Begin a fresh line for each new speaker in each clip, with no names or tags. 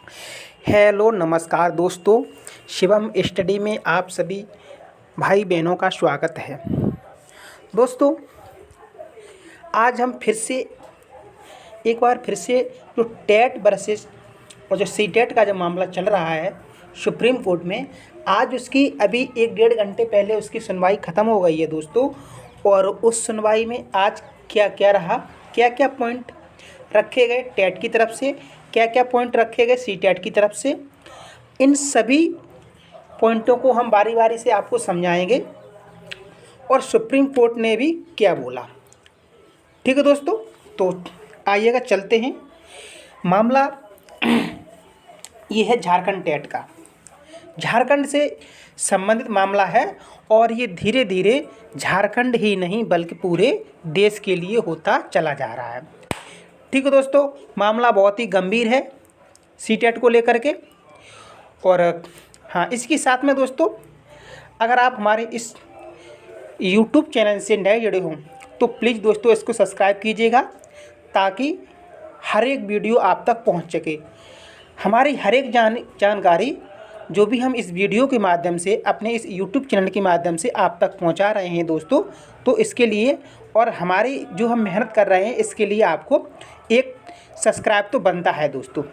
Hello नमस्कार दोस्तों। Shivam study में आप सभी भाई बहनों का स्वागत है। दोस्तों, आज हम एक बार फिर से जो टेट वर्सेस और जो सीटेट का जो मामला चल रहा है सुप्रीम कोर्ट में, आज उसकी अभी 1 डेढ़ घंटे पहले उसकी सुनवाई ख़त्म हो गई है दोस्तों। और उस सुनवाई में आज क्या क्या रहा, क्या क्या पॉइंट रखे गए टेट की तरफ से, क्या क्या पॉइंट रखे गए सीटेट की तरफ से, इन सभी पॉइंटों को हम बारी बारी से आपको समझाएंगे और सुप्रीम कोर्ट ने भी क्या बोला। ठीक है दोस्तों, तो आइएगा चलते हैं। मामला ये है झारखंड टेट का, झारखंड से संबंधित मामला है और ये धीरे धीरे झारखंड ही नहीं बल्कि पूरे देश के लिए होता चला जा रहा है। ठीक है दोस्तों, मामला बहुत ही गंभीर है सीटेट को लेकर के। और हाँ, इसके साथ में दोस्तों, अगर आप हमारे इस यूट्यूब चैनल से नए जुड़े हों तो प्लीज़ दोस्तों इसको सब्सक्राइब कीजिएगा ताकि हर एक वीडियो आप तक पहुंच सके। हमारी हर एक जानकारी जो भी हम इस वीडियो के माध्यम से अपने इस यूट्यूब चैनल के माध्यम से आप तक पहुंचा रहे हैं दोस्तों, तो इसके लिए और हमारी जो हम मेहनत कर रहे हैं इसके लिए आपको एक सब्सक्राइब तो बनता है दोस्तों।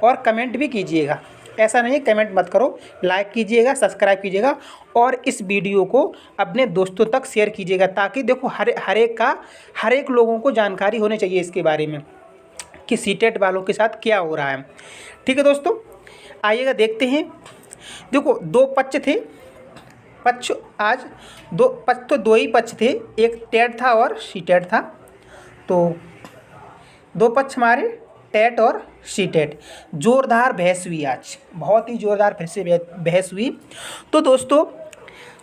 और कमेंट भी कीजिएगा, ऐसा नहीं है कमेंट मत करो, लाइक कीजिएगा, सब्सक्राइब कीजिएगा और इस वीडियो को अपने दोस्तों तक शेयर कीजिएगा ताकि देखो हर एक लोगों को जानकारी होनी चाहिए इसके बारे में कि सीटेट वालों के साथ क्या हो रहा है। ठीक है दोस्तों, आइएगा देखते हैं। देखो, दो पक्ष थे, आज दो ही पक्ष थे, एक टेट था और सीटेट था। तो दो पक्ष हमारे टेट और सीटेट, जोरदार बहस हुई आज, बहुत ही जोरदार फिर से बहस हुई। तो दोस्तों,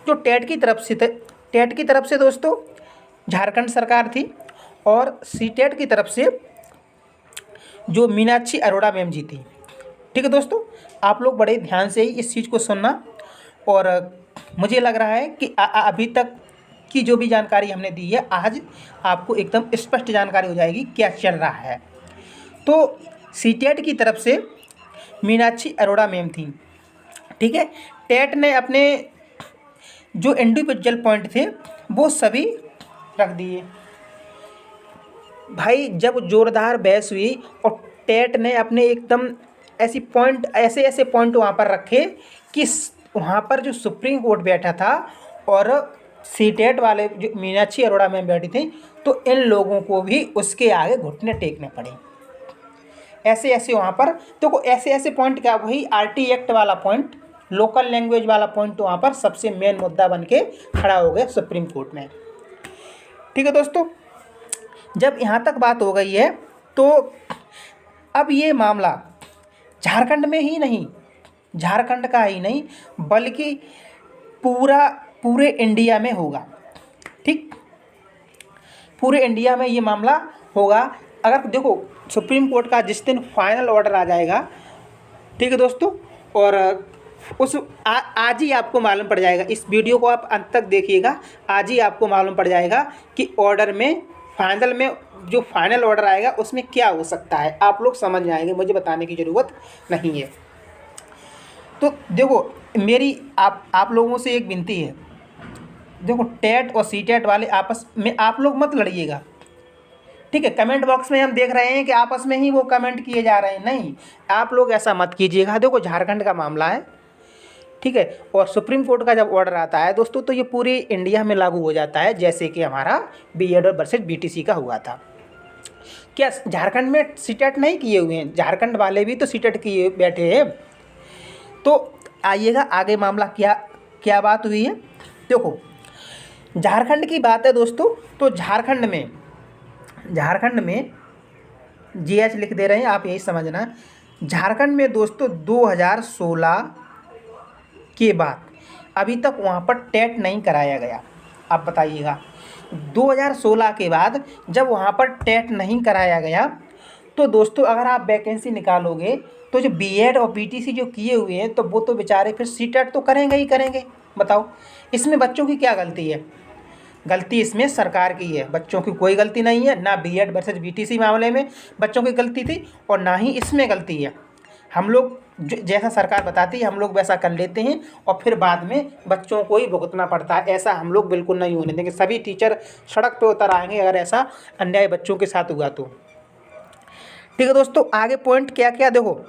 जो टेट की तरफ से दोस्तों झारखंड सरकार थी और सीटेट की तरफ से जो मीनाक्षी अरोड़ा मैम जी थी। ठीक है दोस्तों, आप लोग बड़े ध्यान से ही इस चीज़ को सुनना। और मुझे लग रहा है कि अभी तक की जो भी जानकारी हमने दी है आज आपको एकदम स्पष्ट जानकारी हो जाएगी क्या चल रहा है। तो सीटेट की तरफ से मीनाक्षी अरोड़ा मैम थी। ठीक है, टेट ने अपने जो इंडिविजुअल पॉइंट थे वो सभी रख दिए। भाई, जब जोरदार बहस हुई और टेट ने अपने एकदम ऐसे पॉइंट वहाँ पर रखे कि वहाँ पर जो सुप्रीम कोर्ट बैठा था और सीटेट वाले जो मीनाक्षी अरोड़ा मैम बैठी थी, तो इन लोगों को भी उसके आगे घुटने टेकने पड़े। ऐसे वहाँ पर देखो, ऐसे पॉइंट क्या, वही आरटी एक्ट वाला पॉइंट, लोकल लैंग्वेज वाला पॉइंट वहाँ पर सबसे मेन मुद्दा बन के खड़ा हो गया सुप्रीम कोर्ट में। ठीक है दोस्तों, जब यहाँ तक बात हो गई है तो अब ये मामला झारखंड में ही नहीं, झारखंड का ही नहीं बल्कि पूरे इंडिया में होगा। ठीक, पूरे इंडिया में ये मामला होगा। अगर देखो, सुप्रीम कोर्ट का जिस दिन फाइनल ऑर्डर आ जाएगा, ठीक है दोस्तों, और आज ही आपको मालूम पड़ जाएगा। इस वीडियो को आप अंत तक देखिएगा, आज ही आपको मालूम पड़ जाएगा कि ऑर्डर में फाइनल में जो फाइनल ऑर्डर आएगा उसमें क्या हो सकता है। आप लोग समझ जाएंगे, मुझे बताने की ज़रूरत नहीं है। तो देखो, मेरी आप लोगों से एक विनती है, देखो टेट और सीटेट वाले आपस में आप लोग मत लड़िएगा। ठीक है, कमेंट बॉक्स में हम देख रहे हैं कि आपस में ही वो कमेंट किए जा रहे हैं, नहीं, आप लोग ऐसा मत कीजिएगा। देखो, झारखंड का मामला है, ठीक है, और सुप्रीम कोर्ट का जब ऑर्डर आता है दोस्तों तो ये पूरे इंडिया में लागू हो जाता है, जैसे कि हमारा बीएड वर्सेस बीटीसी का हुआ था। क्या झारखंड में सीटेट नहीं किए हुए हैं? झारखंड वाले भी तो सीटेट किए बैठे हैं। तो आइएगा आगे मामला क्या बात हुई है। देखो, झारखंड की बात है दोस्तों, तो झारखंड में जीएच लिख दे रहे हैं, आप यही समझना। झारखंड में दोस्तों 2016 के बाद अभी तक वहाँ पर टेट नहीं कराया गया। आप बताइएगा, 2016 के बाद जब वहाँ पर टेट नहीं कराया गया तो दोस्तों अगर आप वैकेंसी निकालोगे तो जो बीएड और बीटीसी जो किए हुए हैं तो वो तो बेचारे फिर सीटेट तो करेंगे ही करेंगे। बताओ, इसमें बच्चों की क्या गलती है? गलती इसमें सरकार की है, बच्चों की कोई गलती नहीं है। ना बीएड वर्सेस बीटीसी मामले में बच्चों की गलती थी और ना ही इसमें गलती है। हम लोग जैसा सरकार बताती है हम लोग वैसा कर लेते हैं और फिर बाद में बच्चों को ही भुगतना पड़ता है। ऐसा हम लोग बिल्कुल नहीं होने देंगे। सभी टीचर सड़क पे उतर आएंगे अगर ऐसा अन्याय बच्चों के साथ हुआ तो। ठीक है दोस्तों, आगे पॉइंट क्या क्या देखो,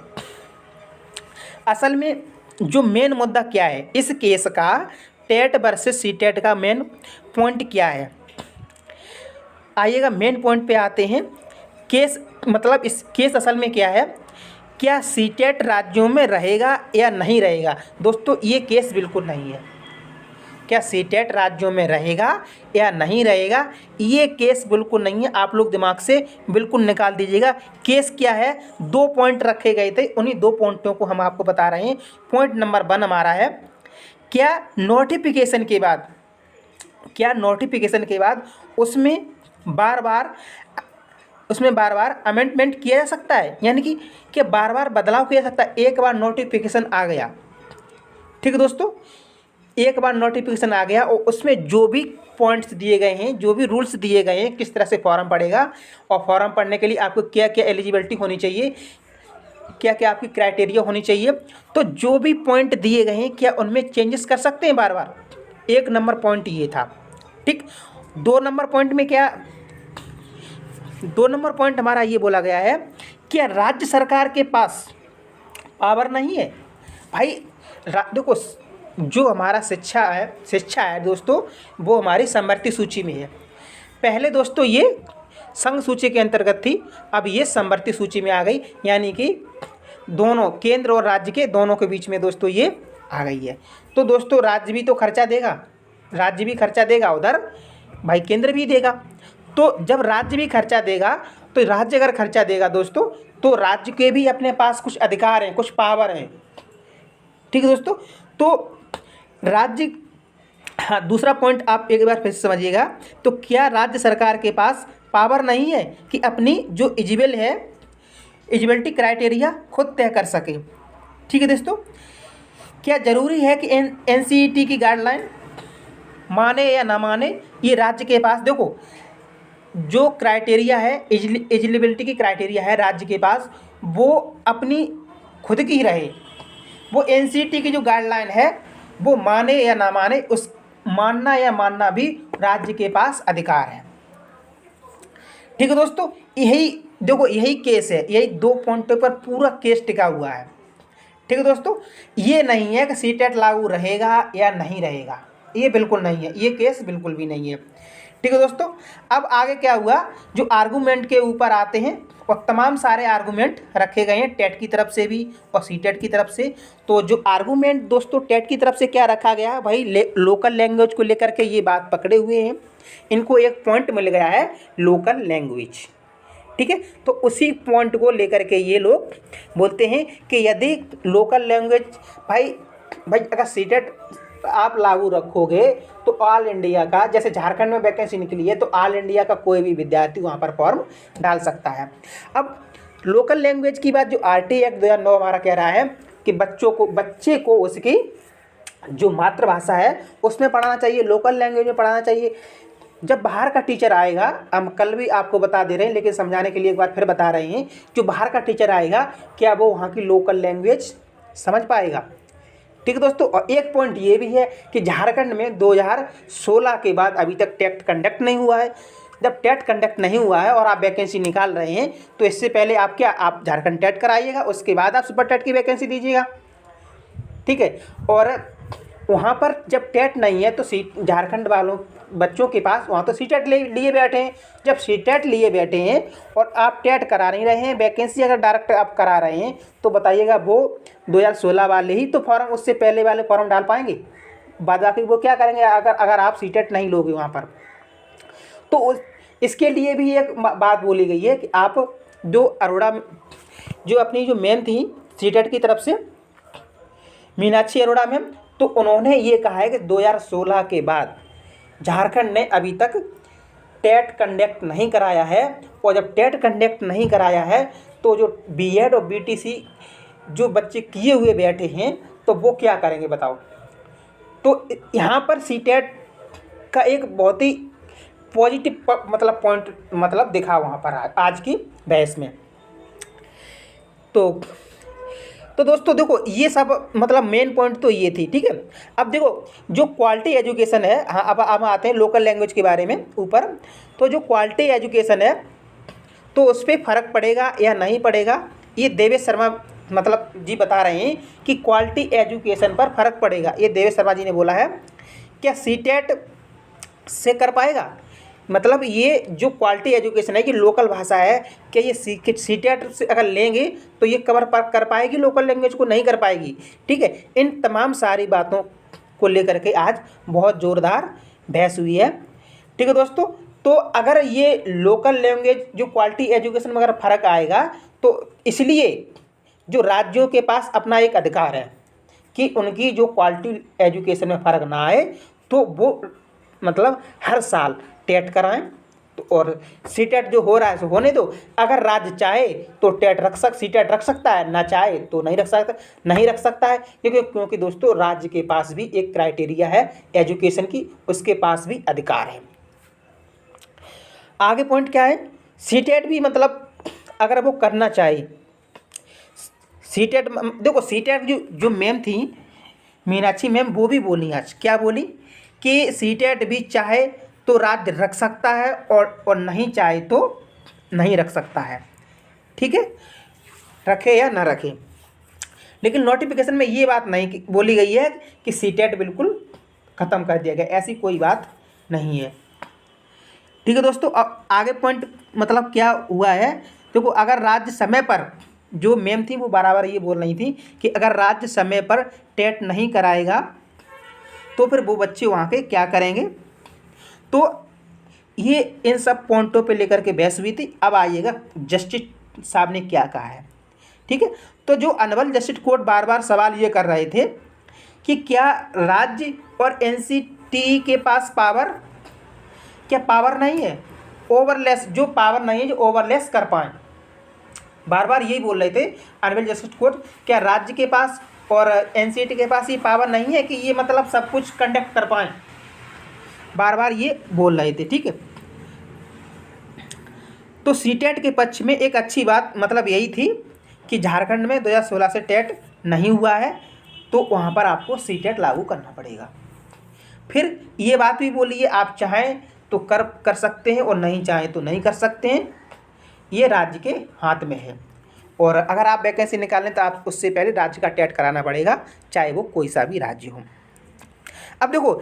असल में जो मेन मुद्दा क्या है इस केस का, टेट वर्सेस सीटेट का मेन पॉइंट क्या है। आइएगा मेन पॉइंट पे आते हैं। केस मतलब इस केस असल में क्या है, क्या सीटेट राज्यों में रहेगा या नहीं रहेगा। दोस्तों ये केस बिल्कुल नहीं है। क्या सीटेट राज्यों में रहेगा या नहीं रहेगा, ये केस बिल्कुल नहीं है। आप लोग दिमाग से बिल्कुल निकाल दीजिएगा। केस क्या है, 2 पॉइंट रखे गए थे, उन्हीं 2 पॉइंटों को हम आपको बता रहे हैं। पॉइंट नंबर 1 हमारा है, क्या नोटिफिकेशन के बाद उसमें बार बार अमेंडमेंट किया जा सकता है, यानी कि क्या बार बार बदलाव किया जा सकता है। एक बार नोटिफिकेशन आ गया, ठीक है दोस्तों, एक बार नोटिफिकेशन आ गया और उसमें जो भी पॉइंट्स दिए गए हैं, जो भी रूल्स दिए गए हैं, किस तरह से फॉर्म पड़ेगा और फॉर्म पढ़ने के लिए आपको क्या क्या एलिजिबिलिटी होनी चाहिए, क्या क्या आपकी क्राइटेरिया होनी चाहिए, तो जो भी पॉइंट दिए गए हैं क्या उनमें चेंजेस कर सकते हैं बार बार। 1 नंबर पॉइंट ये था। ठीक, 2 नंबर पॉइंट में क्या, 2 नंबर पॉइंट हमारा ये बोला गया है, क्या राज्य सरकार के पास पावर नहीं है। भाई देखो, जो हमारा शिक्षा है दोस्तों, वो हमारी समवर्ती सूची में है। पहले दोस्तों ये संघ सूची के अंतर्गत थी, अब ये समवर्ती सूची में आ गई, यानी कि दोनों केंद्र और राज्य के दोनों के बीच में दोस्तों ये आ गई है। तो दोस्तों राज्य भी तो खर्चा देगा, उधर भाई केंद्र भी देगा। तो जब राज्य भी खर्चा देगा, तो राज्य अगर खर्चा देगा दोस्तों, तो राज्य के भी अपने पास कुछ अधिकार हैं, कुछ पावर हैं। ठीक है दोस्तों, तो राज्य, हाँ दूसरा पॉइंट आप एक बार फिर से समझिएगा, तो क्या राज्य सरकार के पास पावर नहीं है कि अपनी जो एलिजिबिलिटी क्राइटेरिया खुद तय कर सके। ठीक है दोस्तों, क्या ज़रूरी है कि NCERT की गाइडलाइन माने या ना माने, ये राज्य के पास, देखो जो क्राइटेरिया है, एलिजिबिलिटी की क्राइटेरिया है राज्य के पास, वो अपनी खुद की ही रहे। वो NCERT की जो गाइडलाइन है वो माने या ना माने, उस मानना या मानना भी राज्य के पास अधिकार है। ठीक है दोस्तों, यही केस है, यही 2 पॉइंटों पर पूरा केस टिका हुआ है। ठीक है दोस्तों, ये नहीं है कि सीटेट लागू रहेगा या नहीं रहेगा, ये बिल्कुल नहीं है, ये केस बिल्कुल भी नहीं है। ठीक है दोस्तों, अब आगे क्या हुआ, जो आर्गूमेंट के ऊपर आते हैं, और तमाम सारे आर्गूमेंट रखे गए हैं टेट की तरफ से भी और सीटेट की तरफ से। तो जो आर्गूमेंट दोस्तों टेट की तरफ से क्या रखा गया है, भाई लोकल लैंग्वेज को लेकर के ये बात पकड़े हुए हैं, इनको एक पॉइंट मिल गया है लोकल लैंग्वेज। ठीक है, तो उसी पॉइंट को लेकर के ये लोग बोलते हैं कि यदि लोकल लैंग्वेज, भाई अगर सीटेट आप लागू रखोगे तो ऑल इंडिया का, जैसे झारखंड में वैकेंसी निकली है तो ऑल इंडिया का कोई भी विद्यार्थी वहाँ पर फॉर्म डाल सकता है। अब लोकल लैंग्वेज की बात जो RT एक्ट 2009 हमारा कह रहा है कि बच्चे को उसकी जो मातृभाषा है उसमें पढ़ाना चाहिए, लोकल लैंग्वेज में पढ़ाना चाहिए। जब बाहर का टीचर आएगा, हम कल भी आपको बता दे रहे हैं लेकिन समझाने के लिए एक बार फिर बता रहे हैं, जो बाहर का टीचर आएगा क्या वो वहाँ की लोकल लैंग्वेज समझ पाएगा। ठीक है दोस्तों, और एक पॉइंट ये भी है कि झारखंड में 2016 के बाद अभी तक टेट कंडक्ट नहीं हुआ है। जब टेट कंडक्ट नहीं हुआ है और आप वैकेंसी निकाल रहे हैं, तो इससे पहले आप झारखंड टेट कराइएगा, उसके बाद आप सुपर टेट की वैकेंसी दीजिएगा। ठीक है, और वहाँ पर जब टेट नहीं है तो झारखंड वालों बच्चों के पास वहाँ तो सीटेट लिए बैठे हैं। जब सीटेट लिए बैठे हैं और आप टेट करा नहीं रहे हैं, वैकेंसी अगर डायरेक्ट आप करा रहे हैं, तो बताइएगा वो 2016 वाले ही तो फॉर्म, उससे पहले वाले फॉर्म डाल पाएंगे? बाद बाकी वो क्या करेंगे अगर आप सीटेट नहीं लोगे वहाँ पर। तो इसके लिए भी एक बात बोली गई है कि आप जो अपनी जो मैम थी सीटेट की तरफ से, मीनाक्षी अरोड़ा मैम, तो उन्होंने ये कहा है कि 2016 के बाद झारखंड ने अभी तक टेट कंडक्ट नहीं कराया है, और जब टेट कंडक्ट नहीं कराया है तो जो BEd और BTC जो बच्चे किए हुए बैठे हैं तो वो क्या करेंगे बताओ। तो यहाँ पर सीटेट का एक बहुत ही पॉजिटिव पॉइंट दिखा वहाँ पर आज की बहस में। तो तो दोस्तों देखो ये सब मतलब मेन पॉइंट तो ये थी, ठीक है। अब देखो जो क्वालिटी एजुकेशन है, हाँ अब आते हैं लोकल लैंग्वेज के बारे में ऊपर। तो जो क्वालिटी एजुकेशन है तो उस पर फ़र्क पड़ेगा या नहीं पड़ेगा, ये देवेश शर्मा मतलब जी बता रहे हैं कि क्वालिटी एजुकेशन पर फ़र्क पड़ेगा। ये देवेश शर्मा जी ने बोला है। क्या सीटेट से कर पाएगा? मतलब ये जो क्वालिटी एजुकेशन है कि लोकल भाषा है, क्या ये सीटेट से अगर लेंगे तो ये कवर कर पाएगी लोकल लैंग्वेज को? नहीं कर पाएगी, ठीक है। इन तमाम सारी बातों को लेकर के आज बहुत ज़ोरदार बहस हुई है, ठीक है दोस्तों। तो अगर ये लोकल लैंग्वेज जो क्वालिटी एजुकेशन में अगर फ़र्क आएगा तो इसलिए जो राज्यों के पास अपना एक अधिकार है कि उनकी जो क्वालिटी एजुकेशन में फ़र्क ना आए तो वो मतलब हर साल टेट कराएं। तो और सीटेट जो हो रहा है सो होने दो। अगर राज्य चाहे तो सीटेट रख सकता है, ना चाहे तो नहीं रख सकता है, क्योंकि दोस्तों राज्य के पास भी एक क्राइटेरिया है एजुकेशन की, उसके पास भी अधिकार है। आगे पॉइंट क्या है, सीटेट भी मतलब अगर वो करना चाहे, सीटेट देखो सीटेट जो मैम थी मीनाक्षी मैम, वो भी बोली आज, क्या बोली कि सीटेट भी चाहे तो राज्य रख सकता है और नहीं चाहे तो नहीं रख सकता है, ठीक है, रखे या ना रखे। लेकिन नोटिफिकेशन में ये बात नहीं बोली गई है कि सीटेट बिल्कुल ख़त्म कर दिया गया, ऐसी कोई बात नहीं है, ठीक है दोस्तों। अब आगे पॉइंट मतलब क्या हुआ है, देखो अगर राज्य समय पर, जो मैम थी वो बराबर ये बोल रही थी कि अगर राज्य समय पर टेट नहीं कराएगा तो फिर वो बच्चे वहाँ के क्या करेंगे। तो ये इन सब पॉइंटों पे लेकर के बहस हुई थी। अब आइएगा जस्टिस साहब ने क्या कहा है, ठीक है। तो जो अनबल जस्टिस कोर्ट बार बार सवाल ये कर रहे थे कि क्या राज्य और एनसीटी के पास पावर नहीं है, ओवरलेस जो पावर नहीं है जो ओवरलेस कर पाएँ। बार बार यही बोल रहे थे अनबल जस्टिस कोर्ट, क्या राज्य के पास और एनसीटी के पास ये पावर नहीं है कि ये मतलब सब कुछ कंडक्ट कर पाएँ, बार बार ये बोल रहे थे, ठीक है। तो सीटेट के पक्ष में एक अच्छी बात मतलब यही थी कि झारखंड में 2016 से टेट नहीं हुआ है तो वहाँ पर आपको सीटेट लागू करना पड़ेगा। फिर ये बात भी बोली है आप चाहें तो कर सकते हैं और नहीं चाहें तो नहीं कर सकते हैं, ये राज्य के हाथ में है। और अगर आप वैकेंसी निकालें तो आप उससे पहले राज्य का टेट कराना पड़ेगा, चाहे वो कोई सा भी राज्य हो। अब देखो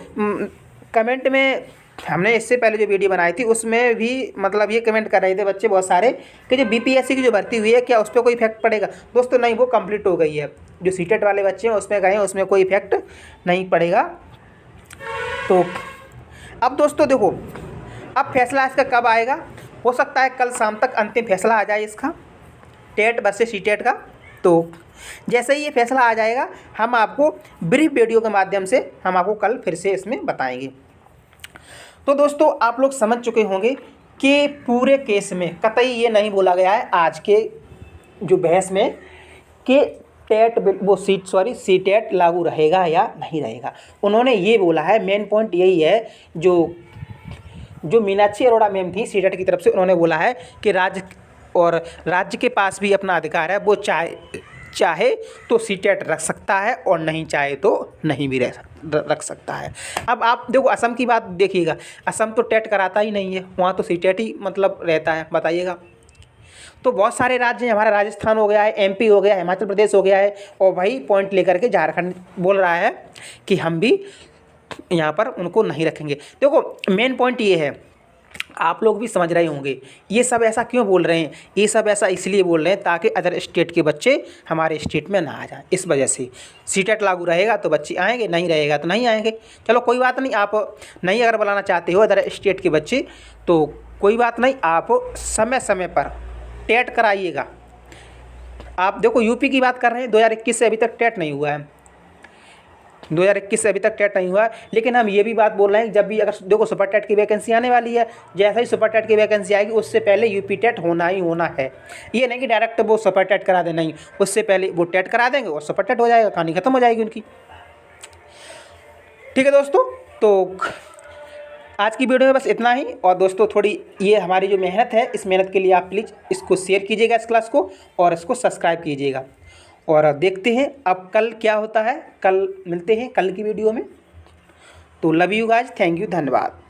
कमेंट में हमने इससे पहले जो वीडियो बनाई थी उसमें भी मतलब ये कमेंट कर रहे थे बच्चे बहुत सारे कि जो बीपीएससी की जो भर्ती हुई है क्या उस पर कोई इफेक्ट पड़ेगा। दोस्तों नहीं, वो कंप्लीट हो गई है। जो सीटेट वाले बच्चे हैं उसमें गए, उसमें कोई इफेक्ट नहीं पड़ेगा। तो अब दोस्तों देखो अब फैसला इसका कब आएगा, हो सकता है कल शाम तक अंतिम फैसला आ जाए इसका, टेट वर्सेस सीटेट का। तो जैसे ही ये फैसला आ जाएगा हम आपको ब्रीफ वीडियो के माध्यम से हम आपको कल फिर से इसमें बताएंगे। तो दोस्तों आप लोग समझ चुके होंगे कि पूरे केस में कतई ये नहीं बोला गया है आज के जो बहस में कि सीटेट लागू रहेगा या नहीं रहेगा। उन्होंने ये बोला है, मेन पॉइंट यही है, जो मीनाक्षी अरोड़ा मैम थी सीटेट की तरफ से, उन्होंने बोला है कि राज्य के पास भी अपना अधिकार है, वो चाहे तो सीटेट रख सकता है और नहीं चाहे तो नहीं भी रख सकता है। अब आप देखो असम की बात देखिएगा, असम तो टेट कराता ही नहीं है, वहाँ तो सीटेट ही मतलब रहता है, बताइएगा। तो बहुत सारे राज्य हैं, हमारा राजस्थान हो गया है, एमपी हो गया है, हिमाचल प्रदेश हो गया है, और वही पॉइंट लेकर के झारखंड बोल रहा है कि हम भी यहाँ पर उनको नहीं रखेंगे। देखो मेन पॉइंट ये है, आप लोग भी समझ रहे होंगे ये सब ऐसा क्यों बोल रहे हैं, ये सब ऐसा इसलिए बोल रहे हैं ताकि अदर स्टेट के बच्चे हमारे स्टेट में ना आ जाएं। इस वजह से सीटेट लागू रहेगा तो बच्चे आएंगे, नहीं रहेगा तो नहीं आएंगे। चलो कोई बात नहीं, आप नहीं अगर बुलाना चाहते हो अदर स्टेट के बच्चे तो कोई बात नहीं, आप समय समय पर टेट कराइएगा। आप देखो यूपी की बात कर रहे हैं, 2021 से अभी तक टेट नहीं हुआ है, 2021 से अभी तक टेट नहीं हुआ है। लेकिन हम ये भी बात बोल रहे हैं जब भी अगर देखो सुपर टेट की वैकेंसी आने वाली है, जैसे ही सुपर टेट की वैकेंसी आएगी उससे पहले यूपी टेट होना ही होना है। ये नहीं कि डायरेक्ट वो सुपर टेट करा दें, नहीं, उससे पहले वो टेट करा देंगे और सुपर टेट हो जाएगा, कहानी खत्म हो जाएगी उनकी। ठीक है दोस्तों, तो आज की वीडियो में बस इतना ही। और दोस्तों थोड़ी ये हमारी जो मेहनत है, इस मेहनत के लिए आप प्लीज़ इसको शेयर कीजिएगा इस क्लास को, और इसको सब्सक्राइब कीजिएगा। और देखते हैं अब कल क्या होता है। कल मिलते हैं कल की वीडियो में। तो love you guys, thank you, धन्यवाद।